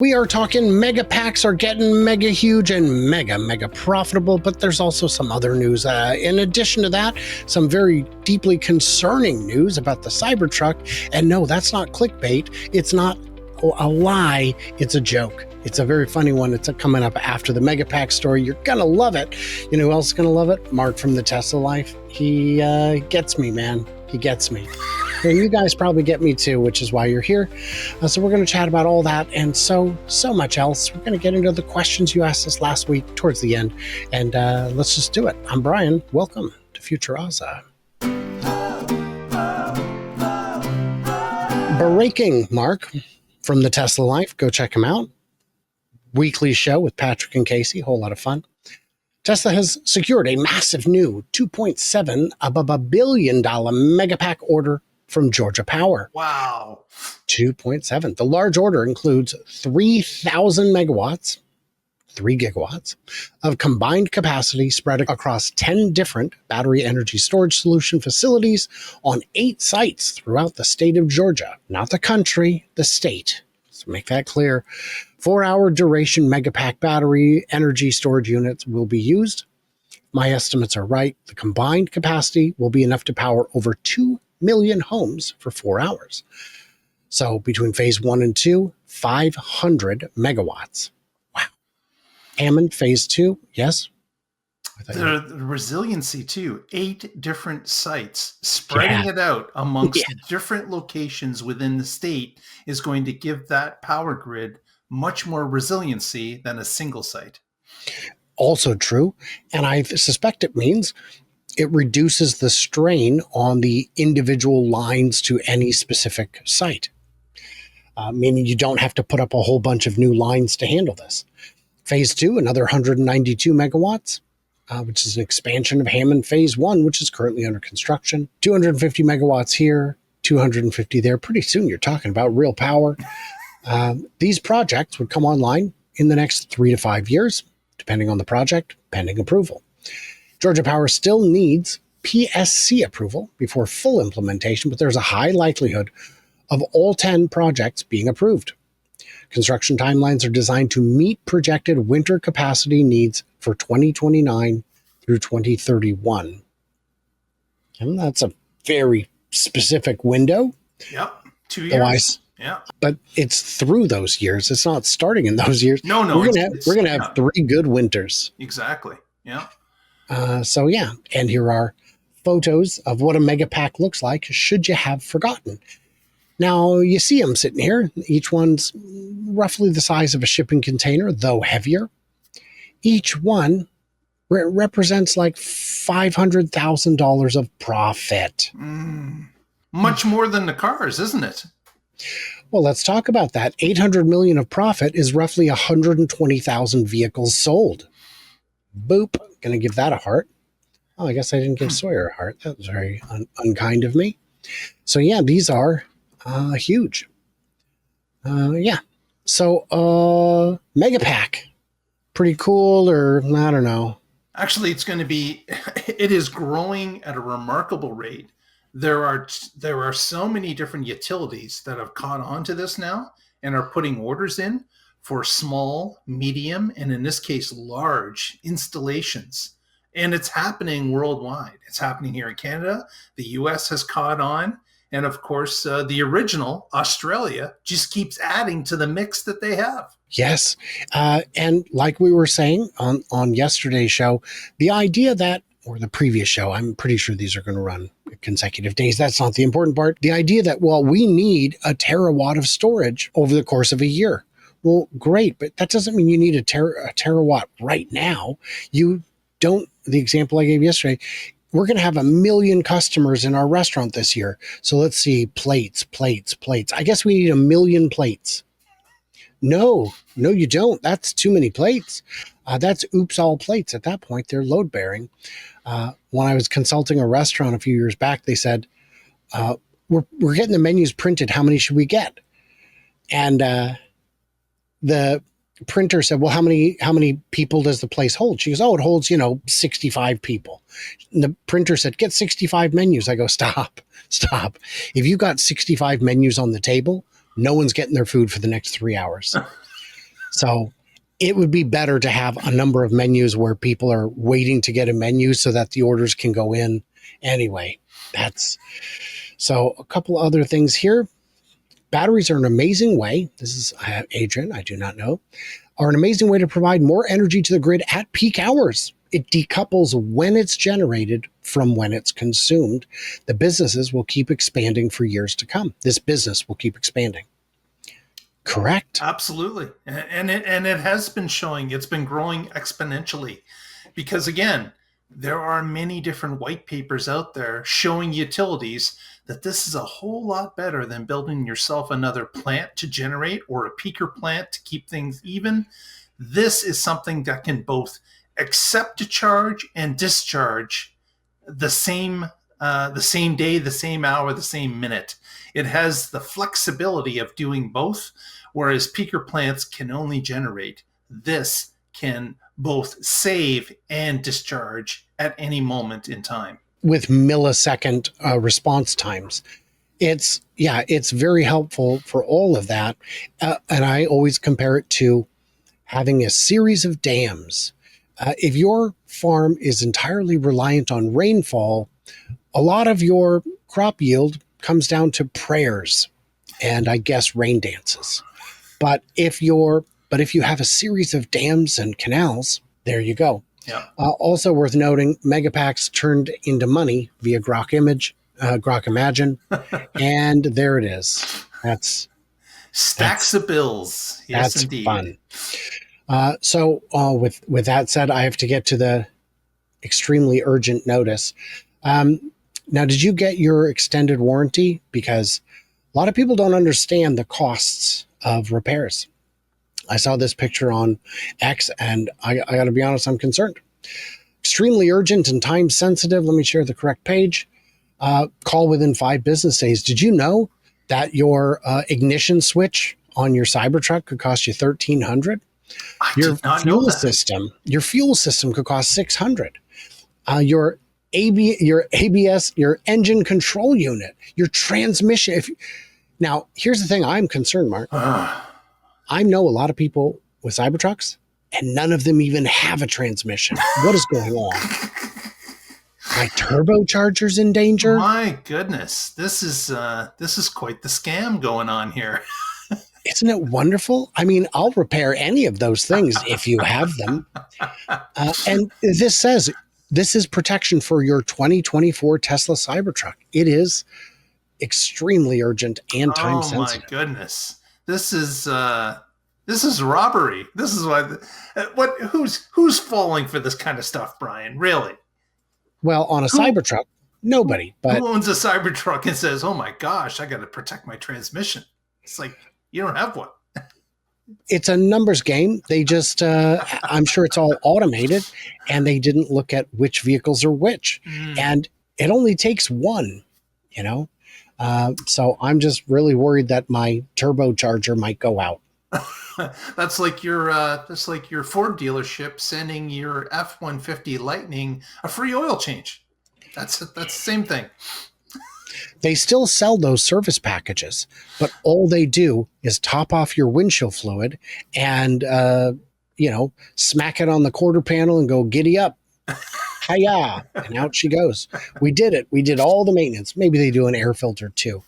We are talking mega packs are getting mega huge and mega profitable, but there's also some other news. In addition to that, some very deeply concerning news about the Cybertruck. And no, that's not clickbait. It's not a lie. It's a joke. It's a very funny one. It's coming up after the Megapack story. You're going to love it. You know who else is going to love it? Mark from the Tesla Life. He gets me, man. He gets me. And you guys probably get me too, which is why you're here. So we're going to chat about all that and so much else. We're going to get into the questions you asked us last week towards the end. And let's just do it. I'm Brian. Welcome to Future Ozza. Breaking, Mark from the Tesla Life. Go check him out. Weekly show with Patrick and Casey. Whole lot of fun. Tesla has secured a massive new $2.7 billion Megapack order from Georgia Power. Wow. 2.7. The large order includes 3,000 megawatts, 3 gigawatts of combined capacity spread across 10 different battery energy storage solution facilities on 8 sites throughout the state of Georgia. Not the country, the state. So make that clear. 4-hour duration Megapack battery energy storage units will be used. My estimates are right. The combined capacity will be enough to power over 2 million homes for 4 hours. So between phase 1 and 2, 500 megawatts. Wow. Hammond phase 2, yes. The resiliency too, 8 different sites, spreading it out amongst different locations within the state is going to give that power grid much more resiliency than a single site. Also true. And I suspect it means it reduces the strain on the individual lines to any specific site, meaning you don't have to put up a whole bunch of new lines to handle this. Phase 2, another 192 megawatts, which is an expansion of Hammond Phase 1, which is currently under construction. 250 megawatts here, 250 there. Pretty soon you're talking about real power. These projects would come online in the next 3 to 5 years, depending on the project, pending approval. Georgia Power still needs PSC approval before full implementation, but there's a high likelihood of all 10 projects being approved. Construction timelines are designed to meet projected winter capacity needs for 2029 through 2031. And that's a very specific window. Yep, 2 years. Yeah, but it's through those years. It's not starting in those years. No. We're gonna have 3 good winters. Exactly. Yeah. And here are photos of what a Megapack looks like, should you have forgotten. Now, you see them sitting here. Each one's roughly the size of a shipping container, though heavier. Each one represents like $500,000 of profit. Much more than the cars, isn't it? Well, let's talk about that. 800 million of profit is roughly 120,000 vehicles sold. Boop. Going to give that a heart. Oh, I guess I didn't give Sawyer a heart. That was very unkind of me. So yeah, these are huge. So Megapack, pretty cool, or I don't know. Actually, it is growing at a remarkable rate. There are so many different utilities that have caught on to this now and are putting orders in for small, medium, and in this case, large installations. And it's happening worldwide. It's happening here in Canada. The US has caught on. And of course, the original, Australia, just keeps adding to the mix that they have. Yes. And like we were saying on yesterday's show, the idea that, or the previous show, I'm pretty sure these are going to run consecutive days. That's not the important part. The idea that, well, we need a terawatt of storage over the course of a year. Well, great, but that doesn't mean you need a terawatt right now. You don't, the example I gave yesterday, we're going to have 1 million customers in our restaurant this year. So let's see, plates. I guess we need 1 million plates. No, you don't. That's too many plates. That's oops all plates. At that point, they're load bearing. When I was consulting a restaurant a few years back, they said, we're getting the menus printed. How many should we get? And the printer said, well, how many people does the place hold? She goes, oh, it holds, 65 people. And the printer said, get 65 menus. I go, stop. If you got 65 menus on the table, no one's getting their food for the next 3 hours. So it would be better to have a number of menus where people are waiting to get a menu so that the orders can go in. Anyway, that's so a couple other things here. Batteries are an amazing way. This is Adrian, I do not know, are an amazing way to provide more energy to the grid at peak hours. It decouples when it's generated from when it's consumed. The businesses will keep expanding for years to come. This business will keep expanding. Correct? Absolutely. And it has been showing, it's been growing exponentially because, again, there are many different white papers out there showing utilities that this is a whole lot better than building yourself another plant to generate or a peaker plant to keep things even. This is something that can both accept a charge and discharge the same day, the same hour, the same minute. It has the flexibility of doing both, whereas peaker plants can only generate. This can both save and discharge at any moment in time. With millisecond response times. It's very helpful for all of that. And I always compare it to having a series of dams. If your farm is entirely reliant on rainfall, a lot of your crop yield comes down to prayers and, I guess, rain dances. But if you have a series of dams and canals, there you go. Yeah. Also worth noting, Megapacks turned into money via Grok Imagine, and there it is. That's stacks of bills. Yes, that's indeed. Fun. So with that said, I have to get to the extremely urgent notice. Now, did you get your extended warranty? Because a lot of people don't understand the costs of repairs. I saw this picture on X, and I got to be honest, I'm concerned. Extremely urgent and time sensitive. Let me share the correct page. Call within 5 business days. Did you know that your ignition switch on your Cybertruck could cost you $1,300? Your fuel system could cost $600. Your ABS, your engine control unit, your transmission. Now, here's the thing. I'm concerned, Mark. I know a lot of people with Cybertrucks, and none of them even have a transmission. What is going on? My turbocharger's in danger. My goodness, this is quite the scam going on here. Isn't it wonderful? I mean, I'll repair any of those things if you have them. And this says this is protection for your 2024 Tesla Cybertruck. It is extremely urgent and time sensitive. Oh my goodness. This is robbery. This is why. Who's falling for this kind of stuff, Brian? Really? Well, on a Cybertruck, nobody. But who owns a Cybertruck and says, "Oh my gosh, I got to protect my transmission"? It's like you don't have one. It's a numbers game. They just, I'm sure it's all automated, and they didn't look at which vehicles are which, and it only takes one, you know. So I'm just really worried that my turbocharger might go out. That's like your Ford dealership sending your F-150 Lightning a free oil change. That's the same thing. They still sell those service packages, but all they do is top off your windshield fluid and smack it on the quarter panel and go giddy up. Hiya! And out she goes. We did it. We did all the maintenance. Maybe they do an air filter too,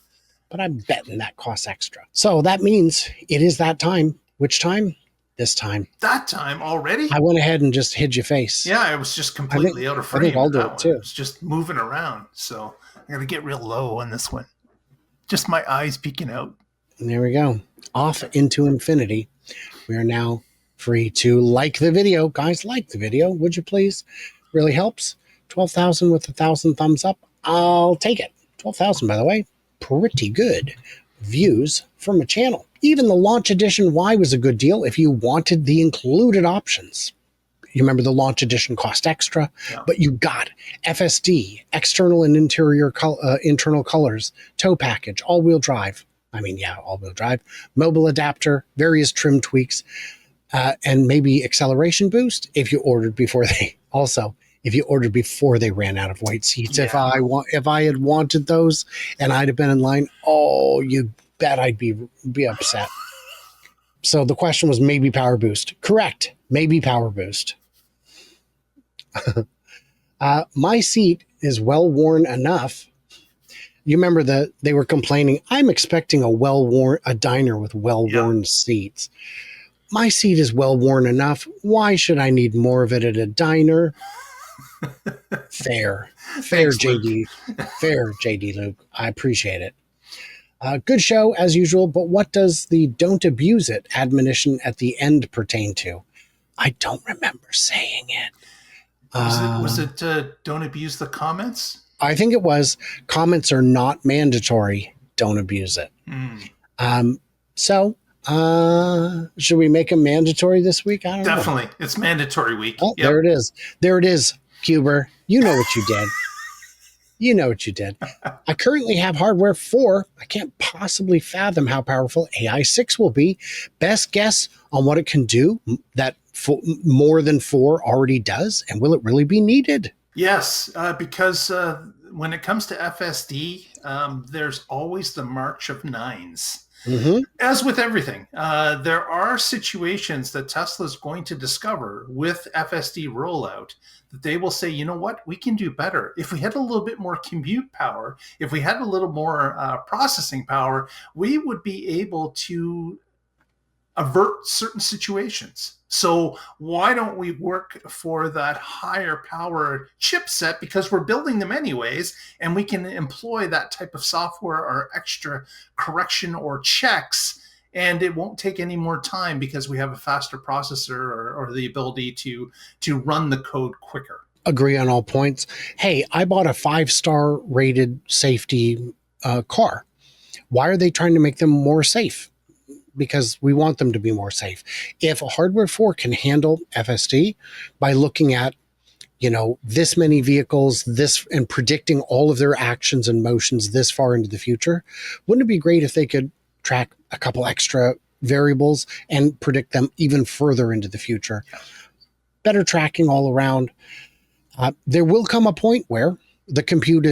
but I'm betting that costs extra. So that means it is that time. Which time? This time. That time already? I went ahead and just hid your face. Yeah, I was just completely out of frame. I think I'll do it too. It was just moving around. So I got to get real low on this one. Just my eyes peeking out. And there we go. Off into infinity. We are now free to like the video. Guys, like the video, would you please? Really helps. 12,000 with 1,000 thumbs up. I'll take it. 12,000, by the way. Pretty good views from a channel. Even the launch edition Y was a good deal if you wanted the included options. You remember the launch edition cost extra, but you got FSD, external and internal colors, tow package, all-wheel drive. All-wheel drive, mobile adapter, various trim tweaks, and maybe acceleration boost if you ordered before they ran out of white seats. Yeah. If I had wanted those and I'd have been in line, oh, you bet I'd be upset. So the question was maybe power boost. Correct. Maybe power boost. My seat is well worn enough. You remember they were complaining, I'm expecting a diner with well-worn seats. My seat is well worn enough. Why should I need more of it at a diner? Fair. Thanks, JD. Luke. Fair, JD Luke. I appreciate it. Good show, as usual, but what does the don't abuse it admonition at the end pertain to? I don't remember saying it. Was it don't abuse the comments? I think it was comments are not mandatory. Don't abuse it. So, should we make them mandatory this week? I don't know. Definitely. It's mandatory week. Oh, yep. There it is. There it is, Cuber. You know what you did. You know what you did. I currently have hardware 4. I can't possibly fathom how powerful AI 6 will be. Best guess on what it can do that more than 4 already does, and will it really be needed? Yes, because when it comes to FSD, there's always the march of 9s. Mm-hmm. As with everything, there are situations that Tesla's going to discover with FSD rollout that they will say, you know what, we can do better. If we had a little bit more compute power, if we had a little more processing power, we would be able to avert certain situations. So why don't we work for that higher power chipset, because we're building them anyways, and we can employ that type of software or extra correction or checks, and it won't take any more time because we have a faster processor or the ability to run the code quicker. Agree on all points. Hey, I bought a 5-star rated safety car. Why are they trying to make them more safe? Because we want them to be more safe. If a hardware 4 can handle FSD by looking at, this many vehicles, this, and predicting all of their actions and motions this far into the future, wouldn't it be great if they could track a couple extra variables and predict them even further into the future? Better tracking all around. There will come a point where the compute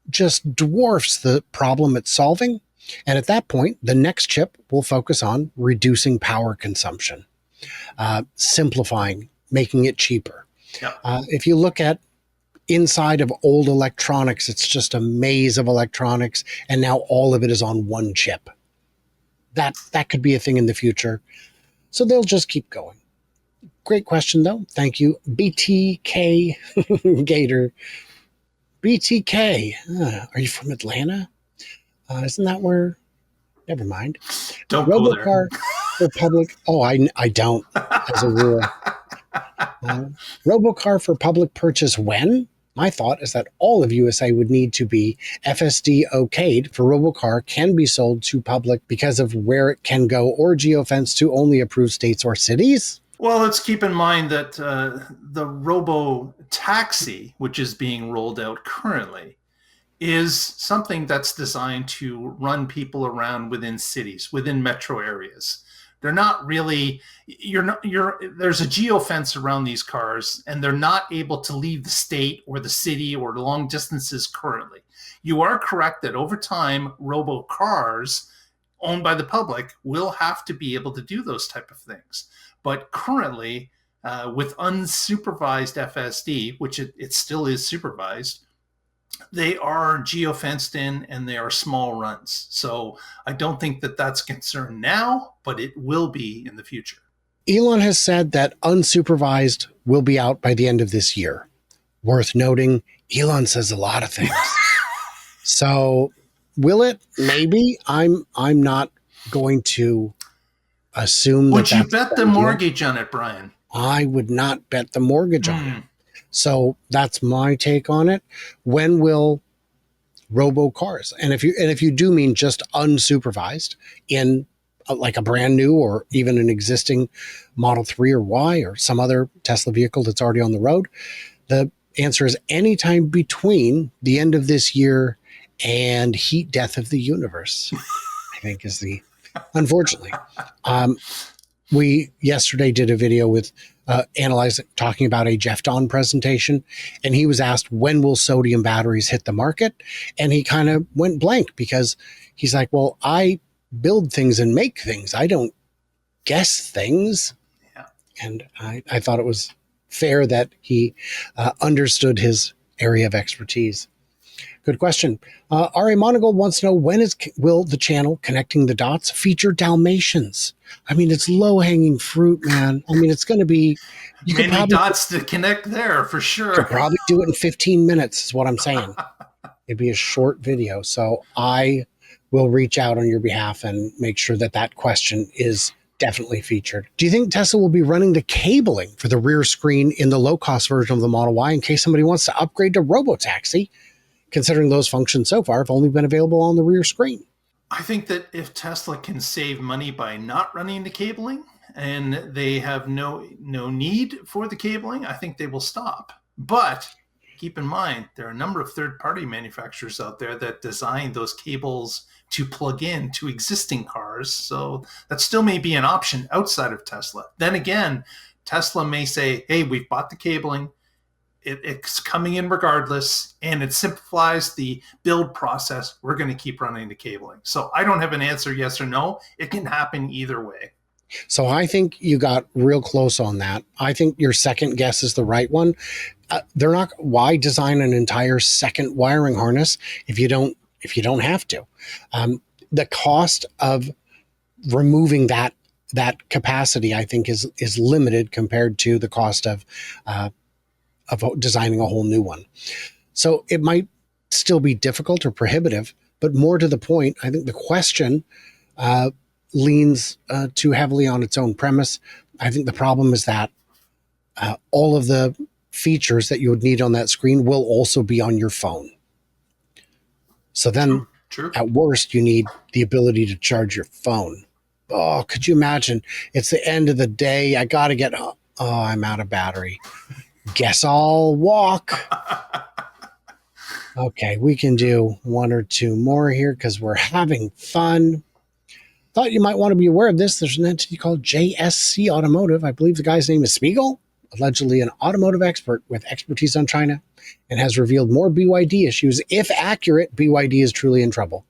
just dwarfs the problem it's solving. And at that point, the next chip will focus on reducing power consumption, simplifying, making it cheaper. Yeah. If you look at inside of old electronics, it's just a maze of electronics, and now all of it is on one chip. That could be a thing in the future. So they'll just keep going. Great question, though. Thank you, BTK Gator. BTK, are you from Atlanta? Isn't that where? Never mind. Don't go there. For public. Oh, I don't, as a rule. Robocar for public purchase when? My thought is that all of USA would need to be FSD okayed for Robocar can be sold to public because of where it can go, or geofence to only approved states or cities. Well, let's keep in mind that the Robotaxi, which is being rolled out currently, is something that's designed to run people around within cities, within metro areas. They're not really, there's a geofence around these cars, and they're not able to leave the state or the city or long distances currently. You are correct that over time, robo cars owned by the public will have to be able to do those type of things. But currently, with unsupervised FSD, which it still is supervised, they are geofenced in and they are small runs. So I don't think that that's a concern now, but it will be in the future. Elon has said that unsupervised will be out by the end of this year. Worth noting, Elon says a lot of things. So will it? Maybe. I'm not going to assume Would you bet the mortgage on it, Brian? I would not bet the mortgage on it. So that's my take on it. When will robo cars? And if you do mean just unsupervised in like a brand new or even an existing Model 3 or Y or some other Tesla vehicle that's already on the road, the answer is anytime between the end of this year and heat death of the universe, I think is the, unfortunately. We yesterday did a video with talking about a Jeff Dawn presentation, and he was asked, when will sodium batteries hit the market? And he kind of went blank because he's like, well, I build things and make things. I don't guess things. Yeah. And I thought it was fair that he understood his area of expertise. Good question. Ari Monagle wants to know, will the channel Connecting the Dots feature Dalmatians? I mean, it's low-hanging fruit, man. I mean, it's going to be, you could Many probably dots to connect there for sure. do it in 15 minutes is what I'm saying. It'd be a short video. So I will reach out on your behalf and make sure that that question is definitely featured. Do you think Tesla will be running the cabling for the rear screen in the low-cost version of the Model Y in case somebody wants to upgrade to Robotaxi, considering those functions so far have only been available on the rear screen? I think that if Tesla can save money by not running the cabling and they have no need for the cabling, I think they will stop. But keep in mind, there are a number of third-party manufacturers out there that design those cables to plug in to existing cars. So that still may be an option outside of Tesla. Then again, Tesla may say, hey, we've bought the cabling. It's coming in regardless, and it simplifies the build process. We're going to keep running the cabling. So I don't have an answer, yes or no. It can happen either way. So I think you got real close on that. I think your second guess is the right one. They're not. Why design an entire second wiring harness if you don't have to? The cost of removing that capacity, I think, is limited compared to the cost of designing a whole new one. So it might still be difficult or prohibitive, but more to the point, I think the question leans too heavily on its own premise. I think the problem is that all of the features that you would need on that screen will also be on your phone. So then True. At worst, you need the ability to charge your phone. Oh, could you imagine? It's the end of the day. I got to get home. Oh, I'm out of battery. Guess I'll walk. Okay, we can do one or two more here because we're having fun. Thought you might want to be aware of this. There's an entity called JSC Automotive. I believe the guy's name is Spiegel, allegedly an automotive expert with expertise on China, and has revealed more BYD issues. If accurate, BYD is truly in trouble.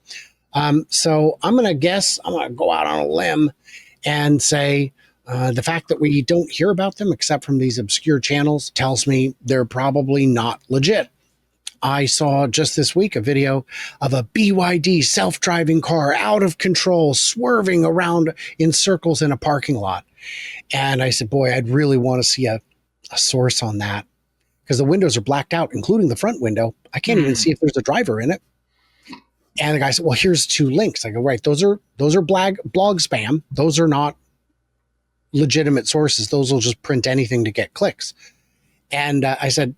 So I'm going to go out on a limb and say the fact that we don't hear about them except from these obscure channels tells me they're probably not legit. I saw just this week a video of a BYD self-driving car out of control, swerving around in circles in a parking lot. And I said, boy, I'd really want to see a source on that because the windows are blacked out, including the front window. I can't even see if there's a driver in it. And the guy said, well, here's 2 links. I go, right, those are blog spam. Those are not legitimate sources. Those will just print anything to get clicks. And I said,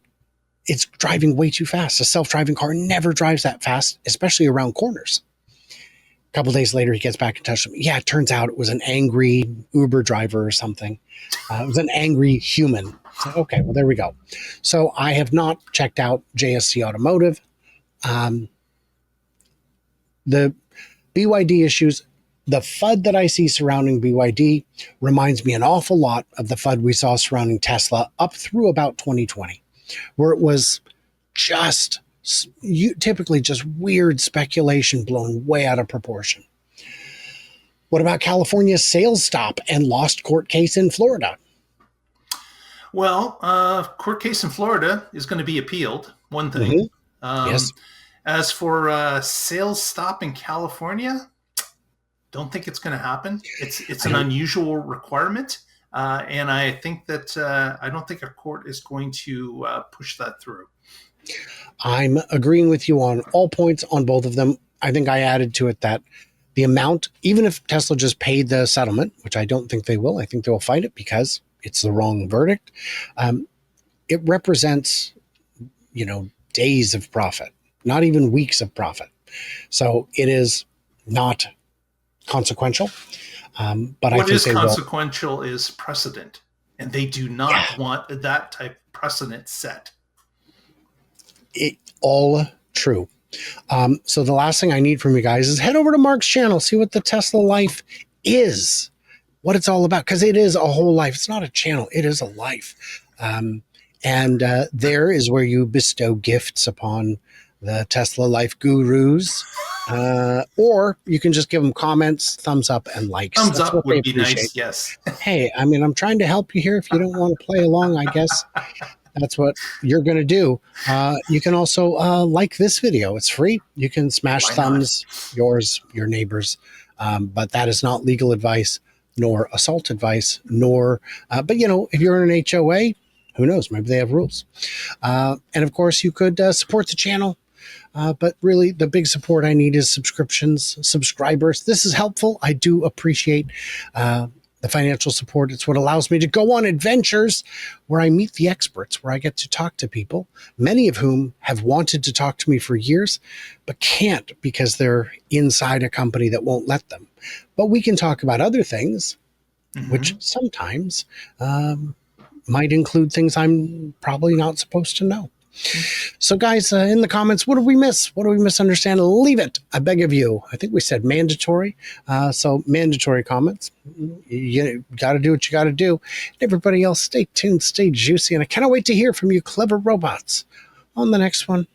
it's driving way too fast. A self-driving car never drives that fast, especially around corners. A couple of days later, he gets back in touch with me. Yeah, it turns out it was an angry Uber driver or something. It was an angry human. So, okay, well, there we go. So I have not checked out JSC Automotive. The BYD issues, the FUD that I see surrounding BYD reminds me an awful lot of the FUD we saw surrounding Tesla up through about 2020, where it was typically just weird speculation blown way out of proportion. What about California's sales stop and lost court case in Florida? Well, court case in Florida is going to be appealed, one thing. Yes. As for sales stop in California, don't think it's going to happen. It's an unusual requirement. And I think that I don't think a court is going to push that through. I'm agreeing with you on all points on both of them. I think I added to it that the amount, even if Tesla just paid the settlement, which I don't think they will, I think they will fight it because it's the wrong verdict. It represents, days of profit, not even weeks of profit. So it is not consequential. But what is consequential is precedent, and they do not want that type of precedent set. All true. So the last thing I need from you guys is head over to Mark's channel, see what the Tesla life is, what it's all about, because it is a whole life. It's not a channel. It is a life. And there is where you bestow gifts upon the Tesla Life Gurus. Or you can just give them comments, thumbs up, and likes. Thumbs That's up what they would be appreciate. nice. Yes. Hey, I mean, I'm trying to help you here. If you don't want to play along, I guess that's what you're going to do. You can also like this video. It's free. You can smash Why not? thumbs, yours, your neighbors. But that is not legal advice, nor assault advice, nor, but if you're in an HOA, who knows? Maybe they have rules. And of course, you could support the channel. But really, the big support I need is subscriptions, subscribers. This is helpful. I do appreciate the financial support. It's what allows me to go on adventures where I meet the experts, where I get to talk to people, many of whom have wanted to talk to me for years, but can't because they're inside a company that won't let them. But we can talk about other things, which sometimes might include things I'm probably not supposed to know. So, guys, in the comments, what did we miss? What did we misunderstand? Leave it, I beg of you. I think we said mandatory. So, mandatory comments. You got to do what you got to do. Everybody else, stay tuned, stay juicy. And I cannot wait to hear from you, clever robots, on the next one.